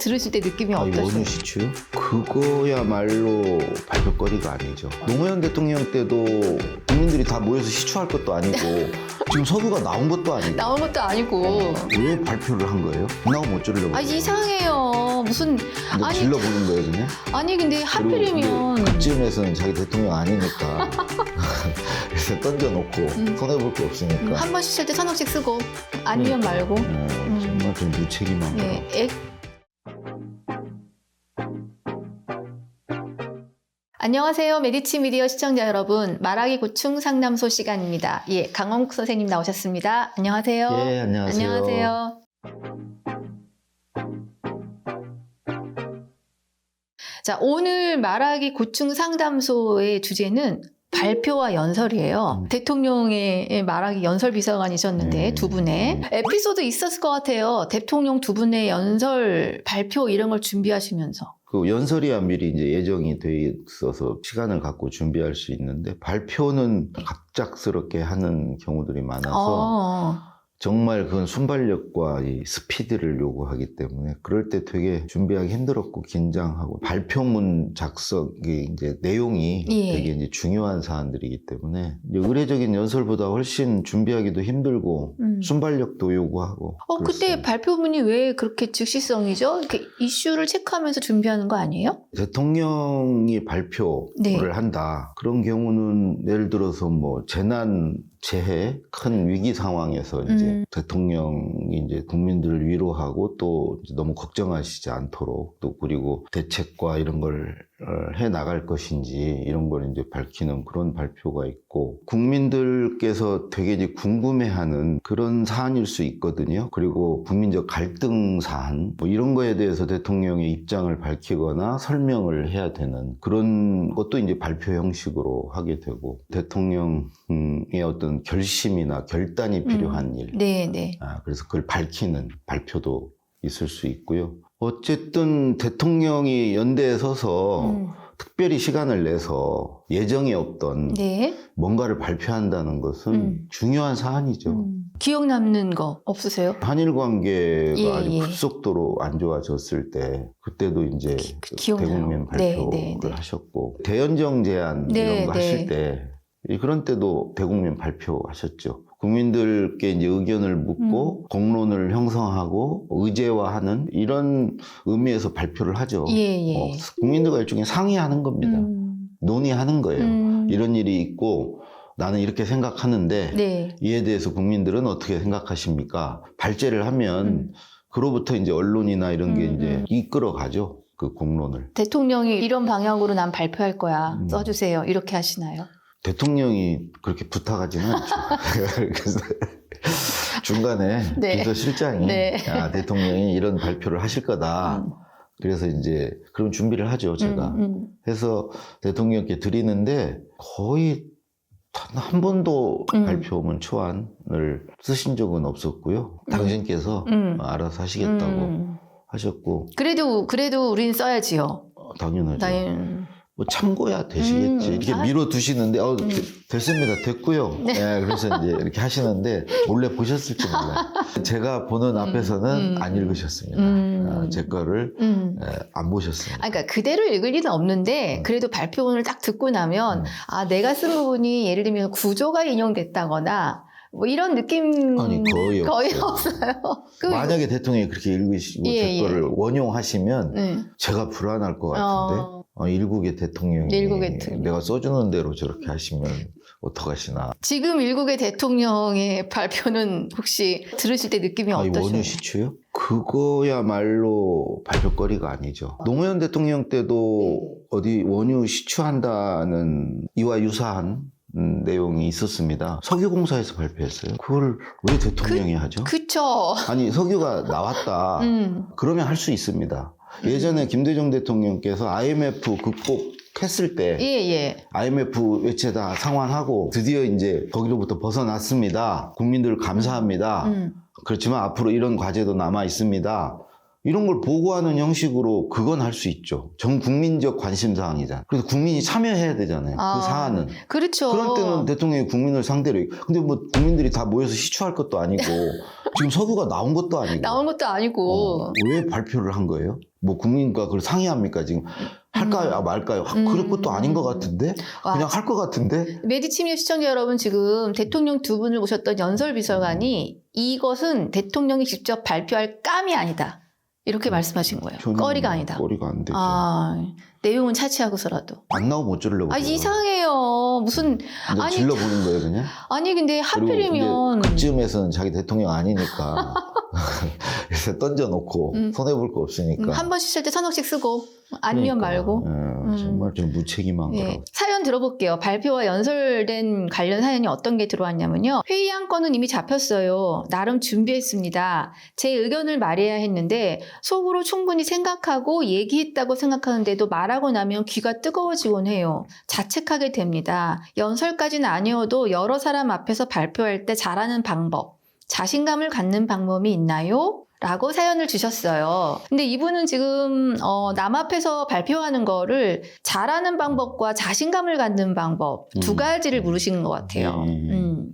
들으실 때 느낌이 원유 어떠세요? 시추요? 그거야말로 발표거리가 아니죠. 노무현 대통령 때도 국민들이 다 모여서 시추할 것도 아니고 지금 석유가 나온 것도 아니고 나온 것도 아니고. 왜 발표를 한 거예요? 나오면 어쩌려고? 아, 이상해요. 무슨 근데 아니 질러보는 거예요 그냥? 아니 근데 하필이면 그쯤에서는 자기 대통령 아니니까 그래서 던져놓고 손해볼 게 없으니까 한 번씩 쉴 때 1,000원씩 쓰고 아니면 말고. 정말 좀 무책임한 거. 예. 안녕하세요. 메디치 미디어 시청자 여러분. 말하기 고충 상담소 시간입니다. 예, 강원국 선생님 나오셨습니다. 안녕하세요. 예, 안녕하세요. 안녕하세요. 자, 오늘 말하기 고충 상담소의 주제는 발표와 연설이에요. 대통령의 말하기 연설 비서관이셨는데 두 분의 에피소드 있었을 것 같아요. 대통령 두 분의 연설 발표 이런 걸 준비하시면서. 그 연설이야 미리 이제 예정이 돼 있어서 시간을 갖고 준비할 수 있는데 발표는 갑작스럽게 하는 경우들이 많아서 정말 그건 순발력과 이 스피드를 요구하기 때문에 그럴 때 되게 준비하기 힘들었고 긴장하고 발표문 작성이 이제 내용이 되게 이제 중요한 사안들이기 때문에 이제 의례적인 연설보다 훨씬 준비하기도 힘들고 순발력도 요구하고. 그때 발표문이 왜 그렇게 즉시성이죠? 이렇게 이슈를 체크하면서 준비하는 거 아니에요? 대통령이 발표를 한다. 그런 경우는 예를 들어서 뭐 재난 재해, 큰 위기 상황에서 이제 대통령이 이제 국민들을 위로하고 또 이제 너무 걱정하시지 않도록 또 그리고 대책과 이런 걸 해 나갈 것인지 이런 걸 이제 밝히는 그런 발표가 있고 국민들께서 되게 이제 궁금해하는 그런 사안일 수 있거든요. 그리고 국민적 갈등 사안 뭐 이런 거에 대해서 대통령의 입장을 밝히거나 설명을 해야 되는 그런 것도 이제 발표 형식으로 하게 되고 대통령의 어떤 결심이나 결단이 필요한 일. 네. 그래서 그걸 밝히는 발표도 있을 수 있고요. 어쨌든 대통령이 연대에 서서 특별히 시간을 내서 예정에 없던 뭔가를 발표한다는 것은 중요한 사안이죠. 기억 남는 거 없으세요? 한일 관계가 아주 급속도로 안 좋아졌을 때 그때도 이제 대국민 발표를 하셨고 대연정 제안 이런 거 하실 때 그런 때도 대국민 발표하셨죠. 국민들께 이제 의견을 묻고 공론을 형성하고 의제화하는 이런 의미에서 발표를 하죠. 국민들과 일종의 상의하는 겁니다. 논의하는 거예요. 이런 일이 있고 나는 이렇게 생각하는데 이에 대해서 국민들은 어떻게 생각하십니까? 발제를 하면 그로부터 이제 언론이나 이런 게 이제 이끌어가죠. 그 공론을. 대통령이 이런 방향으로 난 발표할 거야. 써주세요. 이렇게 하시나요? 대통령이 그렇게 부탁하지는 않죠. 그래서 중간에 비서실장이 대통령이 이런 발표를 하실 거다. 그래서 이제 그런 준비를 하죠, 제가. 해서 대통령께 드리는데 거의 단 한 번도 발표문 초안을 쓰신 적은 없었고요. 당신께서 알아서 하시겠다고 하셨고. 그래도 우린 써야지요. 당연하죠. 뭐 참고야 되시겠지. 이렇게 밀어두시는데 됐습니다. 됐고요. 그래서 이제 이렇게 하시는데 몰래 보셨을지 몰라요. 제가 보는 앞에서는 안 읽으셨습니다. 제 거를 안 보셨습니다. 그러니까 그대로 읽을 리는 없는데 그래도 발표문을 딱 듣고 나면 내가 쓴 부분이 예를 들면 구조가 인용됐다거나 뭐 이런 느낌 거의 없어요. 만약에 대통령이 그렇게 읽으시고 제 거를 원용하시면 제가 불안할 것 같은데 일국의 대통령이 내가 써주는 대로 저렇게 하시면 어떡하시나. 지금 일국의 대통령의 발표는 혹시 들으실 때 느낌이 어떠세요? 원유 시추요? 그거야말로 발표거리가 아니죠. 노무현 대통령 때도 어디 원유 시추한다는 이와 유사한 내용이 있었습니다. 석유공사에서 발표했어요. 그걸 왜 대통령이 하죠? 그쵸. 아니 석유가 나왔다. 그러면 할 수 있습니다. 예전에 김대중 대통령께서 IMF 극복했을 때 IMF 외채다 상환하고 드디어 이제 거기로부터 벗어났습니다. 국민들 감사합니다. 그렇지만 앞으로 이런 과제도 남아 있습니다. 이런 걸 보고하는 형식으로 그건 할 수 있죠. 전 국민적 관심 사항이잖아. 그래서 국민이 참여해야 되잖아요. 아, 그 사안은. 그렇죠. 그럴 때는 대통령이 국민을 상대로. 근데 뭐 국민들이 다 모여서 시추할 것도 아니고 지금 서두가 나온 것도 아니고. 나온 것도 아니고. 왜 발표를 한 거예요? 뭐 국민과 그걸 상의합니까 지금? 할까요? 말까요? 그럴 것도 아닌 것 같은데? 그냥 할 것 같은데? 메디치미 시청자 여러분, 지금 대통령 두 분을 모셨던 연설비서관이 이것은 대통령이 직접 발표할 감이 아니다, 이렇게 말씀하신 거예요. 꺼리가 아니다. 꺼리가 안 되죠. 내용은 차치하고서라도. 안 나오면 어쩌려고. 이상해요. 무슨. 아니, 질러보는 거예요 그냥? 아니 근데 하필이면. 근데 그쯤에서는 자기 대통령 아니니까. 그래서 던져놓고 손해볼 거 없으니까. 한 번씩 쓸 때 1,000억씩 쓰고 아니면 말고. 정말 좀 무책임한 거라고. 사연 들어볼게요. 발표와 연설된 관련 사연이 어떤 게 들어왔냐면요. 회의한 건은 이미 잡혔어요. 나름 준비했습니다. 제 의견을 말해야 했는데 속으로 충분히 생각하고 얘기했다고 생각하는데도 말하고 나면 귀가 뜨거워지곤 해요. 자책하게 됩니다. 연설까지는 아니어도 여러 사람 앞에서 발표할 때 잘하는 방법, 자신감을 갖는 방법이 있나요? 라고 사연을 주셨어요. 근데 이분은 지금 남 앞에서 발표하는 거를 잘하는 방법과 자신감을 갖는 방법 두 가지를 물으시는 것 같아요.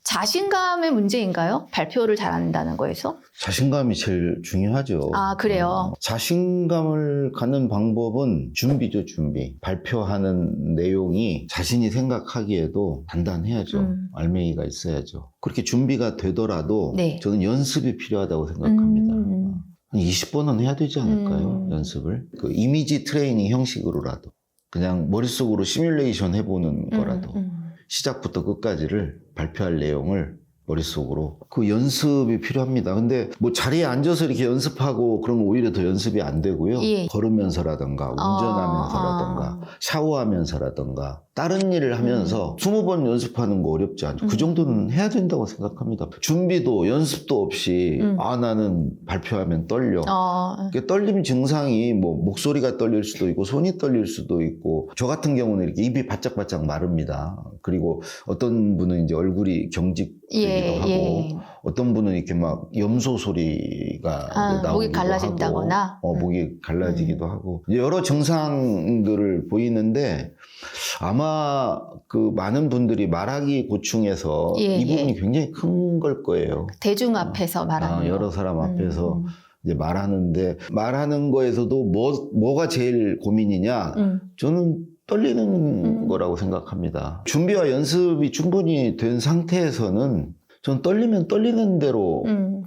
자신감의 문제인가요? 발표를 잘한다는 거에서? 자신감이 제일 중요하죠. 그래요? 자신감을 갖는 방법은 준비죠, 준비. 발표하는 내용이 자신이 생각하기에도 단단해야죠. 알맹이가 있어야죠. 그렇게 준비가 되더라도 네. 저는 연습이 필요하다고 생각합니다. 한 20번은 해야 되지 않을까요? 연습을. 그 이미지 트레이닝 형식으로라도. 그냥 머릿속으로 시뮬레이션 해보는 거라도. 시작부터 끝까지를 발표할 내용을 머릿속으로. 그 연습이 필요합니다. 근데 뭐 자리에 앉아서 이렇게 연습하고 그런 거 오히려 더 연습이 안 되고요. 예. 걸으면서라든가 운전하면서라든가 샤워하면서라든가 다른 일을 하면서 20번 연습하는 거 어렵지 않죠. 그 정도는 해야 된다고 생각합니다. 준비도 연습도 없이 나는 발표하면 떨려. 떨림 증상이 뭐 목소리가 떨릴 수도 있고 손이 떨릴 수도 있고 저 같은 경우는 이렇게 입이 바짝바짝 마릅니다. 그리고 어떤 분은 이제 얼굴이 경직되기도 하고 어떤 분은 이렇게 막 염소 소리가 나오기도 목이 갈라진다거나 하고 목이 갈라지기도 하고 여러 증상들을 보이는데 아마 그 많은 분들이 말하기 고충에서 이 부분이 굉장히 큰 걸 거예요. 대중 앞에서 말하는 여러 사람 앞에서 이제 말하는 거에서도 뭐가 제일 고민이냐? 저는 떨리는 거라고 생각합니다. 준비와 연습이 충분히 된 상태에서는 전 떨리면 떨리는 대로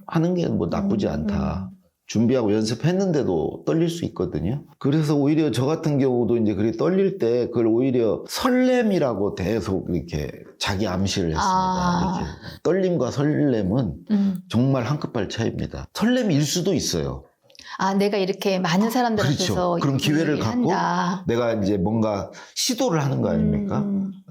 하는 게 뭐 나쁘지 않다. 준비하고 연습했는데도 떨릴 수 있거든요. 그래서 오히려 저 같은 경우도 이제 그렇게 떨릴 때 그걸 오히려 설렘이라고 계속 이렇게 자기 암시를 했습니다. 이렇게. 떨림과 설렘은 정말 한 끗발 차이입니다. 설렘일 수도 있어요. 내가 이렇게 많은 사람들 앞에서 그럼 기회를 갖고 내가 이제 뭔가 시도를 하는 거 아닙니까?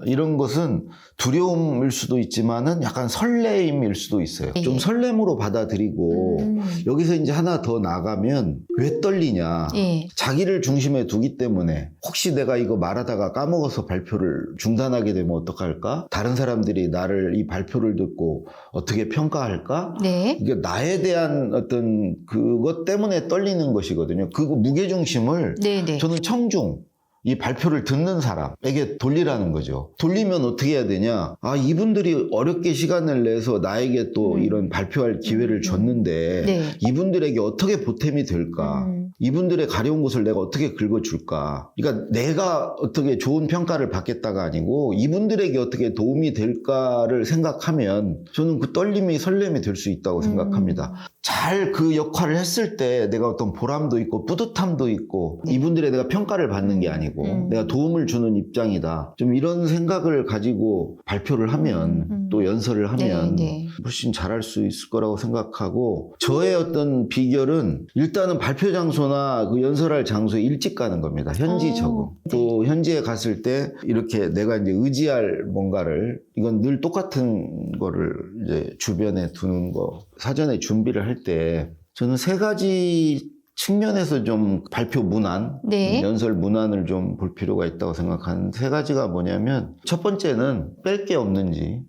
이런 것은 두려움일 수도 있지만은 약간 설레임일 수도 있어요. 좀 설렘으로 받아들이고 여기서 이제 하나 더 나가면 왜 떨리냐? 자기를 중심에 두기 때문에 혹시 내가 이거 말하다가 까먹어서 발표를 중단하게 되면 어떡할까? 다른 사람들이 나를 이 발표를 듣고 어떻게 평가할까? 이게 나에 대한 어떤 그것 때문에 떨리는 것이거든요. 그 무게중심을 저는 청중, 이 발표를 듣는 사람에게 돌리라는 거죠. 돌리면 어떻게 해야 되냐? 이분들이 어렵게 시간을 내서 나에게 또 이런 발표할 기회를 줬는데 이분들에게 어떻게 보탬이 될까? 이분들의 가려운 곳을 내가 어떻게 긁어줄까? 그러니까 내가 어떻게 좋은 평가를 받겠다가 아니고 이분들에게 어떻게 도움이 될까를 생각하면 저는 그 떨림이 설렘이 될 수 있다고 생각합니다. 잘 그 역할을 했을 때 내가 어떤 보람도 있고 뿌듯함도 있고 이분들의 내가 평가를 받는 게 아니고 내가 도움을 주는 입장이다. 좀 이런 생각을 가지고 발표를 하면 또 연설을 하면 훨씬 잘할 수 있을 거라고 생각하고 저의 어떤 비결은 일단은 발표 장소나 그 연설할 장소에 일찍 가는 겁니다. 현지 적응. 또 현지에 갔을 때 이렇게 내가 이제 의지할 뭔가를 이건 늘 똑같은 거를 이제 주변에 두는 거 사전에 준비를 할 때 저는 3가지 측면에서 좀 발표 문안, 연설 문안을 좀 볼 필요가 있다고 생각하는 3가지가 뭐냐면 첫 번째는 뺄 게 없는지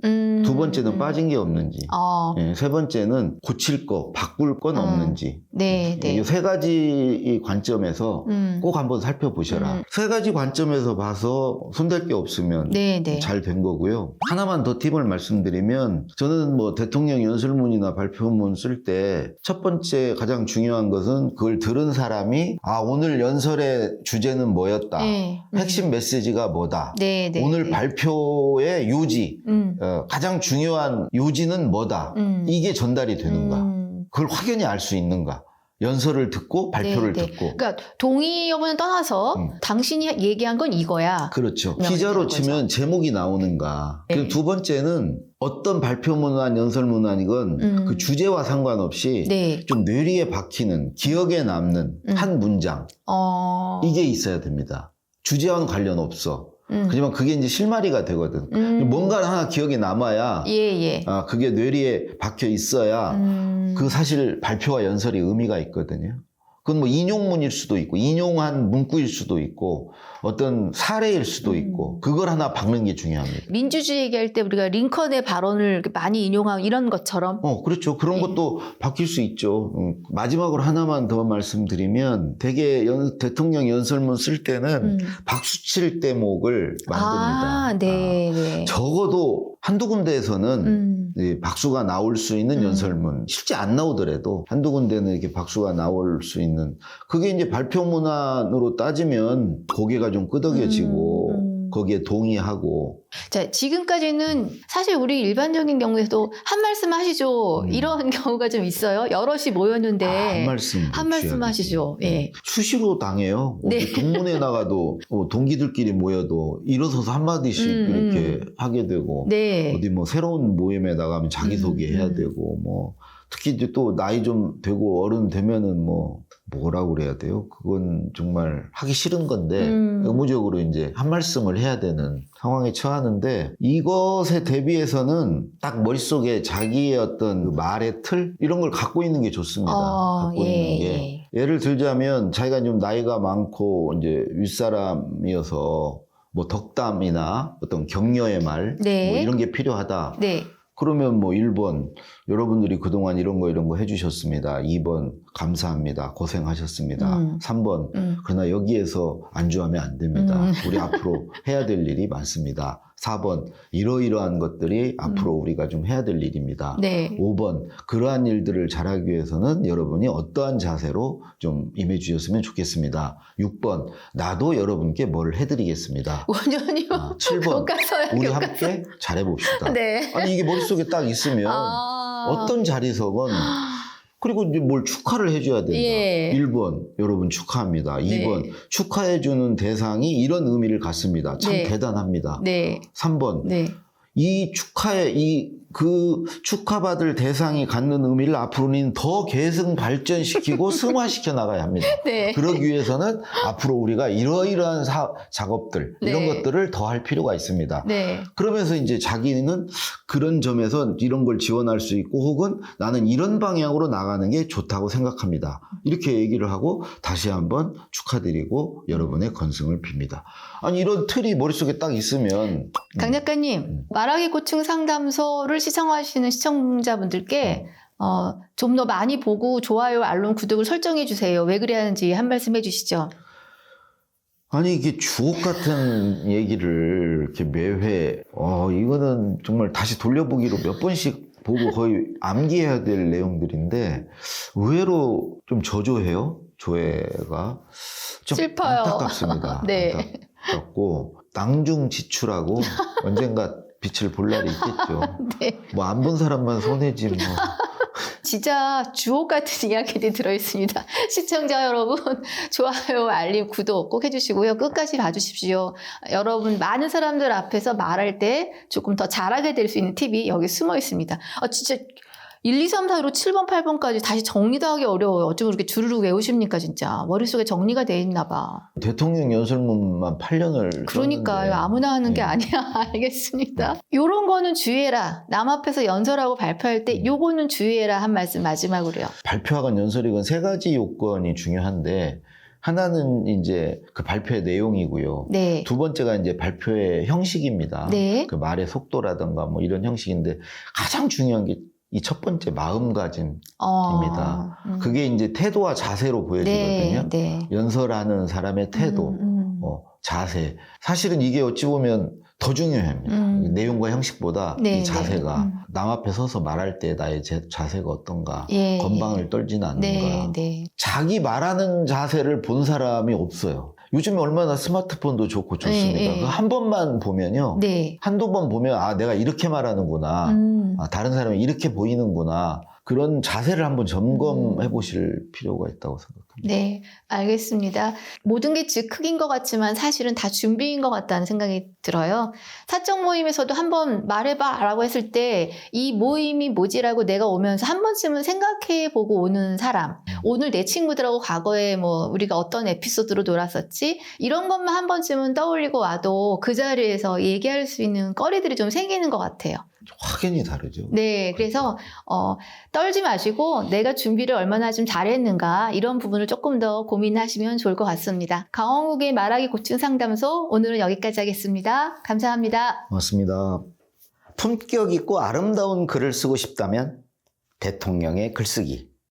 두 번째는 빠진 게 없는지. 예, 세 번째는 고칠 거, 바꿀 건 없는지. 네, 네. 이 세 가지 관점에서 꼭 한번 살펴보셔라. 세 가지 관점에서 봐서 손댈 게 없으면 네, 네. 잘 된 거고요. 하나만 더 팁을 말씀드리면 저는 뭐 대통령 연설문이나 발표문 쓸 때 첫 번째 가장 중요한 것은 그걸 들은 사람이 오늘 연설의 주제는 뭐였다. 네. 핵심 메시지가 뭐다. 네, 네. 오늘 발표의 요지, 가장 중요한 요지는 뭐다. 이게 전달이 되는가. 그걸 확연히 알 수 있는가. 연설을 듣고 발표를 네, 네. 듣고. 그러니까 동의 여부는 떠나서 당신이 얘기한 건 이거야. 그렇죠. 기자로 치면 제목이 나오는가. 네. 그리고 두 번째는 어떤 발표문안 연설문안이건 그 주제와 상관없이 네. 좀 뇌리에 박히는 기억에 남는 한 문장 이게 있어야 됩니다. 주제와는 관련 없어. 하지만 그게 이제 실마리가 되거든. 뭔가 하나 기억에 남아야 예. 그게 뇌리에 박혀 있어야 그 사실 발표와 연설이 의미가 있거든요. 그건 뭐 인용문일 수도 있고 인용한 문구일 수도 있고 어떤 사례일 수도 있고 그걸 하나 박는 게 중요합니다. 민주주의 얘기할 때 우리가 링컨의 발언을 많이 인용하고 이런 것처럼 그렇죠. 그런 것도 바뀔 수 있죠. 마지막으로 하나만 더 말씀드리면 되게 대통령 연설문 쓸 때는 박수 칠 대목을 만듭니다. 네. 적어도 한두 군데에서는 박수가 나올 수 있는 연설문, 실제 안 나오더라도 한두 군데는 이렇게 박수가 나올 수 있는, 그게 이제 발표문안으로 따지면 고개가 좀 끄덕여지고 거기에 동의하고. 자, 지금까지는 사실 우리 일반적인 경우에도 한 말씀 하시죠. 이런 경우가 좀 있어요. 여럿이 모였는데 한 말씀 하시죠. 예. 수시로 당해요. 네. 동문회 나가도 동기들끼리 모여도 일어서서 한마디씩 이렇게 하게 되고 네. 어디 뭐 새로운 모임에 나가면 자기소개해야 되고 뭐 특히 이제 또 나이 좀 되고 어른 되면은 뭐라고 그래야 돼요? 그건 정말 하기 싫은 건데 의무적으로 이제 한 말씀을 해야 되는 상황에 처하는데, 이것에 대비해서는 딱 머릿속에 자기의 어떤 그 말의 틀 이런 걸 갖고 있는 게 좋습니다. 갖고 있는 게. 예를 들자면 자기가 좀 나이가 많고 이제 윗사람이어서 뭐 덕담이나 어떤 격려의 말 뭐 이런 게 필요하다. 네. 그러면 뭐 1번 여러분들이 그동안 이런 거 해주셨습니다. 2번 감사합니다. 고생하셨습니다. 3번 그러나 여기에서 안주하면 안 됩니다. 우리 앞으로 해야 될 일이 많습니다. 4번 이러이러한 것들이 앞으로 우리가 좀 해야 될 일입니다. 네. 5번 그러한 일들을 잘하기 위해서는 여러분이 어떠한 자세로 좀 임해 주셨으면 좋겠습니다. 6번 나도 여러분께 뭘 해드리겠습니다. 원장님 7번 우리 함께 잘해봅시다. 네. 아니 이게 머릿속에 딱 있으면 어떤 자리서건, 그리고 이제 뭘 축하를 해줘야 된다. 1번 여러분 축하합니다. 2번 축하해주는 대상이 이런 의미를 갖습니다. 참 대단합니다. 3번 이 그 축하받을 대상이 갖는 의미를 앞으로는 더 계승 발전시키고 승화시켜 나가야 합니다. 그러기 위해서는 앞으로 우리가 이러이러한 작업들 이런 것들을 더 할 필요가 있습니다. 그러면서 이제 자기는 그런 점에서 이런 걸 지원할 수 있고 혹은 나는 이런 방향으로 나가는 게 좋다고 생각합니다. 이렇게 얘기를 하고 다시 한번 축하드리고 여러분의 건승을 빕니다. 아니 이런 틀이 머릿속에 딱 있으면. 강 작가님, 말하기 고충 상담소를 시청하시는 시청자분들께 좀 더 많이 보고 좋아요, 알람, 구독을 설정해 주세요. 왜 그래야 하는지 한 말씀 해주시죠. 아니 이게 주옥 같은 얘기를 이렇게 매회 이거는 정말 다시 돌려보기로 몇 번씩 보고 거의 암기해야 될 내용들인데 의외로 좀 저조해요. 조회가 좀 슬퍼요. 안타깝습니다. 안타깝고 낭중지추라고 언젠가 빛을 볼 날이 있겠죠. 뭐 안 본 사람만 손해지 뭐. 진짜 주옥 같은 이야기들이 들어있습니다. 시청자 여러분, 좋아요, 알림, 구독 꼭 해주시고요. 끝까지 봐주십시오. 여러분, 많은 사람들 앞에서 말할 때 조금 더 잘하게 될 수 있는 팁이 여기 숨어 있습니다. 진짜 1, 2, 3, 4, 5, 7번, 8번까지 다시 정리도 하기 어려워요. 어쩜 그렇게 주르륵 외우십니까, 진짜. 머릿속에 정리가 돼 있나 봐. 대통령 연설문만 8년을 그러니까요. 아무나 하는 게 아니야. 알겠습니다. 요런 거는 주의해라. 남 앞에서 연설하고 발표할 때 요거는 주의해라 한 말씀 마지막으로요. 발표하건 연설이건 세 가지 요건이 중요한데 하나는 이제 그 발표의 내용이고요. 네. 두 번째가 이제 발표의 형식입니다. 네. 그 말의 속도라든가 뭐 이런 형식인데 가장 중요한 게 이 첫 번째 마음가짐입니다. 그게 이제 태도와 자세로 보여지거든요. 네. 네. 연설하는 사람의 태도, 자세. 사실은 이게 어찌 보면 더 중요합니다. 내용과 형식보다 네, 이 자세가 네. 남 앞에 서서 말할 때 나의 자세가 어떤가, 예, 건방을 떨지는 않는가. 네. 네. 자기 말하는 자세를 본 사람이 없어요. 요즘에 얼마나 스마트폰도 좋고 좋습니까? 예, 예. 그거 한 번만 보면요. 네. 한두 번 보면 아 내가 이렇게 말하는구나. 아, 다른 사람이 이렇게 보이는구나. 그런 자세를 한번 점검해 보실 필요가 있다고 생각합니다. 네, 알겠습니다. 모든 게 즉흥인 것 같지만 사실은 다 준비인 것 같다는 생각이 들어요. 사적 모임에서도 한번 말해봐 라고 했을 때 이 모임이 뭐지라고 내가 오면서 한 번쯤은 생각해보고 오는 사람. 오늘 내 친구들하고 과거에 뭐 우리가 어떤 에피소드로 놀았었지? 이런 것만 한 번쯤은 떠올리고 와도 그 자리에서 얘기할 수 있는 거리들이 좀 생기는 것 같아요. 확연히 다르죠. 네, 그래서 떨지 마시고 내가 준비를 얼마나 좀 잘했는가 이런 부분을 조금 더 고민하시면 좋을 것 같습니다. 강원국의 말하기 고충 상담소 오늘은 여기까지 하겠습니다. 감사합니다. 고맙습니다. 품격 있고 아름다운 글을 쓰고 싶다면 대통령의 글쓰기.